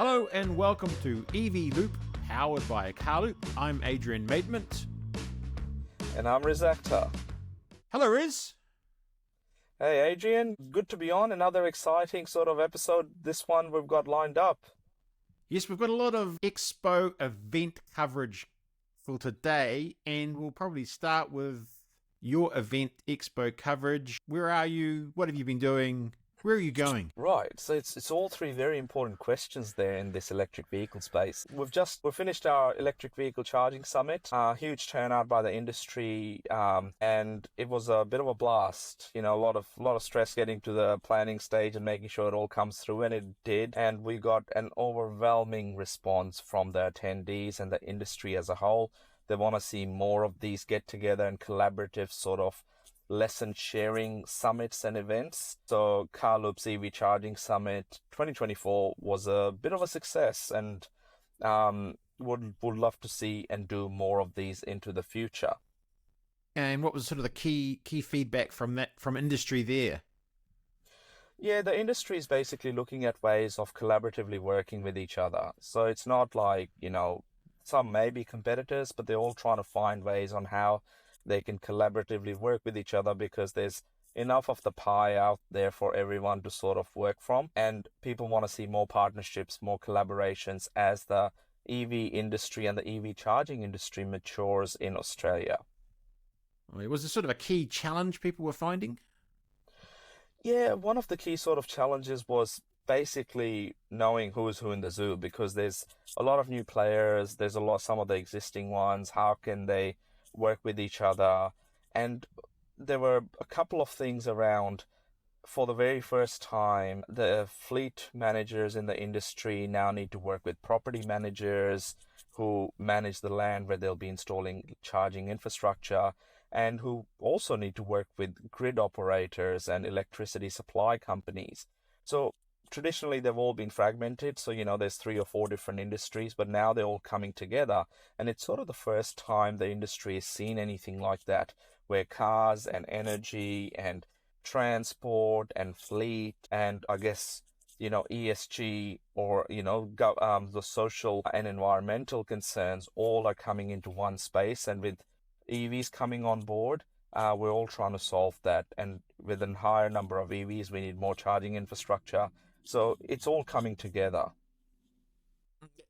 Hello and welcome to EV Loop, powered by CarLoop. I'm Adrian Maidment. And I'm Akhtar. Hello, Riz. Hey, Adrian. Good to be on. Another exciting sort of episode. This one we've got lined up. Yes, we've got a lot of Expo event coverage for today, and we'll probably start with your event Expo coverage. Where are you? What have you been doing? Where are you going? Right, so it's all three very important questions there in this electric vehicle space. We've finished our electric vehicle charging summit, huge turnout by the industry, and it was a bit of a blast. You know, a lot of stress getting to the planning stage and making sure it all comes through, and it did. And we got an overwhelming response from the attendees and the industry as a whole. They want to see more of these get together and collaborative sort of lesson sharing summits and events. So CarLoop's EV Charging Summit 2024 was a bit of a success, and would love to see and do more of these into the future. And what was sort of the key feedback from industry there? Yeah, the industry is basically looking at ways of collaboratively working with each other. So it's not like, some may be competitors, but they're all trying to find ways on how they can collaboratively work with each other, because there's enough of the pie out there for everyone to sort of work from. And people want to see more partnerships, more collaborations as the EV industry and the EV charging industry matures in Australia. Was there sort of a key challenge people were finding? Yeah, one of the key sort of challenges was basically knowing who is who in the zoo, because there's a lot of new players, there's some of the existing ones, how can they work with each other? And there were a couple of things around. For the very first time, the fleet managers in the industry now need to work with property managers who manage the land where they'll be installing charging infrastructure, and who also need to work with grid operators and electricity supply companies. So traditionally, they've all been fragmented. So, there's 3 or 4 different industries, but now they're all coming together. And it's sort of the first time the industry has seen anything like that, where cars and energy and transport and fleet and I guess, ESG or, the social and environmental concerns all are coming into one space. And with EVs coming on board, we're all trying to solve that. And with a higher number of EVs, we need more charging infrastructure. So it's all coming together.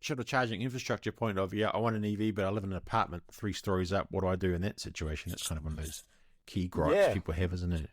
Sort of charging infrastructure point of, I want an EV, but I live in an apartment 3 stories up. What do I do in that situation? It's kind of one of those key gripes people have, isn't it?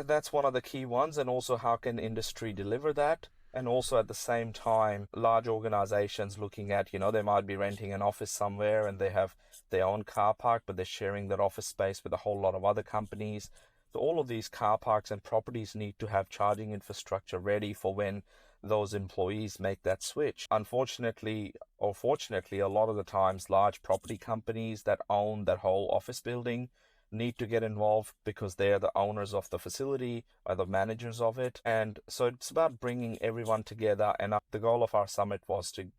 That's one of the key ones. And also, how can industry deliver that? And also at the same time, large organizations looking at, they might be renting an office somewhere and they have their own car park, but they're sharing that office space with a whole lot of other companies. So all of these car parks and properties need to have charging infrastructure ready for when those employees make that switch. Unfortunately, or fortunately, a lot of the times, large property companies that own that whole office building need to get involved, because they're the owners of the facility or the managers of it. And so it's about bringing everyone together. And the goal of our summit was to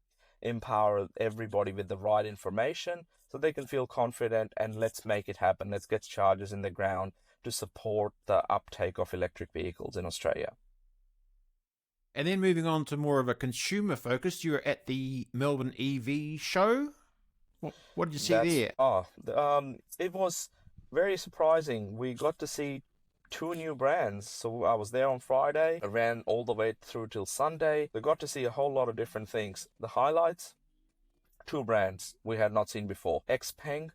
empower everybody with the right information so they can feel confident, and let's make it happen. Let's get chargers in the ground to support the uptake of electric vehicles in Australia. And then moving on to more of a consumer focus, you're at the Melbourne EV Show. What did you see there? It was very surprising. We got to see 2 new brands. So I was there on Friday. I ran all the way through till Sunday. We got to see a whole lot of different things. The highlights, 2 brands we had not seen before: XPeng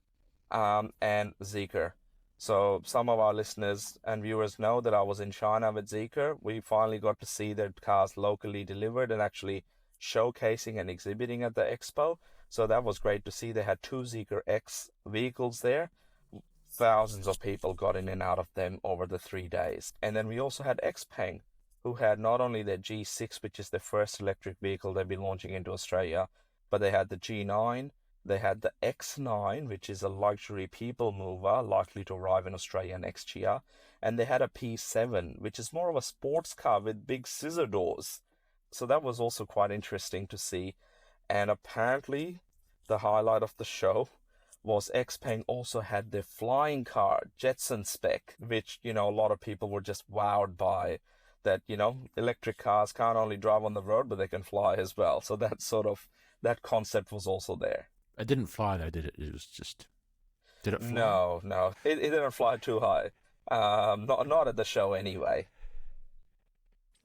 and Zeekr. So some of our listeners and viewers know that I was in China with Zeekr. We finally got to see their cars locally delivered and actually showcasing and exhibiting at the expo. So that was great to see. They had 2 Zeekr X vehicles there. Thousands of people got in and out of them over the 3 days. And then we also had XPeng, who had not only their G6, which is the first electric vehicle they'll be launching into Australia, but they had the G9, they had the X9, which is a luxury people mover likely to arrive in Australia next year, and they had a P7, which is more of a sports car with big scissor doors. So that was also quite interesting to see. And apparently, the highlight of the show was XPeng also had their flying car, Jetson spec, which, a lot of people were just wowed by. that, electric cars can't only drive on the road, but they can fly as well. So that concept was also there. It didn't fly though, did it? It was just. Did it fly? No, it didn't fly too high. Not at the show anyway.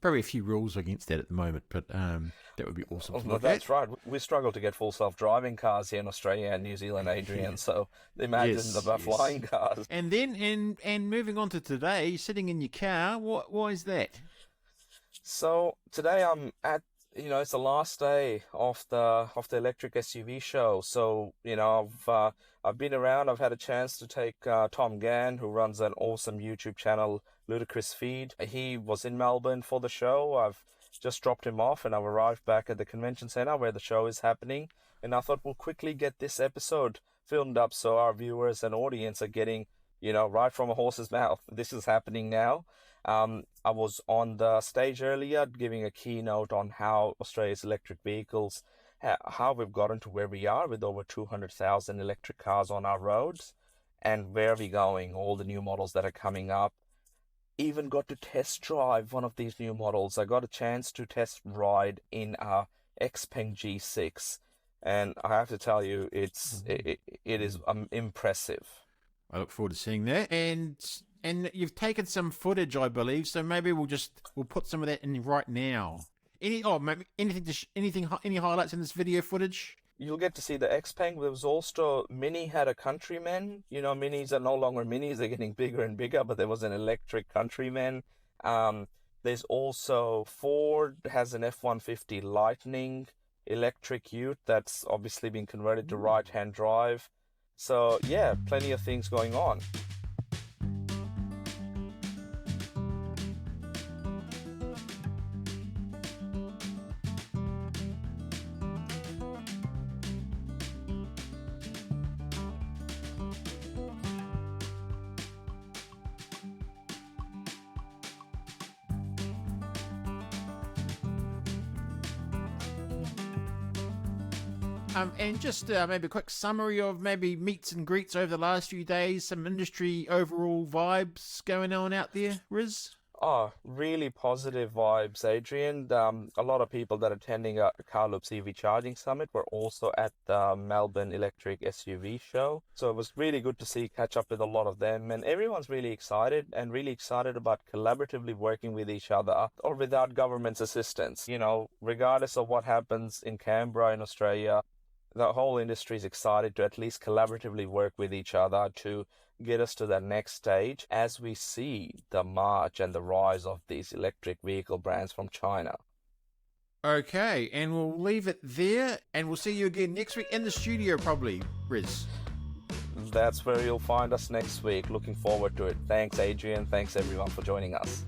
Probably a few rules against that at the moment, but that would be awesome. Well, that's right. We struggle to get full self-driving cars here in Australia and New Zealand, Adrian. So imagine the flying cars. And then, and moving on to today, sitting in your car. Why is that? So today I'm at, it's the last day of the electric SUV show. So I've been around. I've had a chance to take Tom Gann, who runs an awesome YouTube channel, Ludicrous Feed. He was in Melbourne for the show. I've just dropped him off, and I've arrived back at the convention center where the show is happening. And I thought we'll quickly get this episode filmed up so our viewers and audience are getting, right from a horse's mouth. This is happening now. I was on the stage earlier giving a keynote on how Australia's electric vehicles, how we've gotten to where we are with over 200,000 electric cars on our roads, and where are we going, all the new models that are coming up. Even got to test drive one of these new models. I got a chance to test ride in our Xpeng G6, and I have to tell you, it is impressive. I look forward to seeing that. And you've taken some footage, I believe, so maybe we'll put some of that in right now. Any highlights in this video footage? You'll get to see the Xpeng. There was also Mini had a Countryman. Minis are no longer Minis; they're getting bigger and bigger. But there was an electric Countryman. There's also Ford has an F-150 Lightning electric Ute that's obviously been converted to right-hand drive. So yeah, plenty of things going on. And just maybe a quick summary of maybe meets and greets over the last few days, some industry overall vibes going on out there, Riz? Oh, really positive vibes, Adrian. A lot of people that are attending CarLoop's EV Charging Summit were also at the Melbourne Electric SUV Show. So it was really good to catch up with a lot of them. And everyone's really excited about collaboratively working with each other or without government's assistance. Regardless of what happens in Canberra in Australia, the whole industry is excited to at least collaboratively work with each other to get us to that next stage as we see the march and the rise of these electric vehicle brands from China. Okay, and we'll leave it there, and we'll see you again next week in the studio probably, Riz. That's where you'll find us next week. Looking forward to it. Thanks, Adrian. Thanks, everyone, for joining us.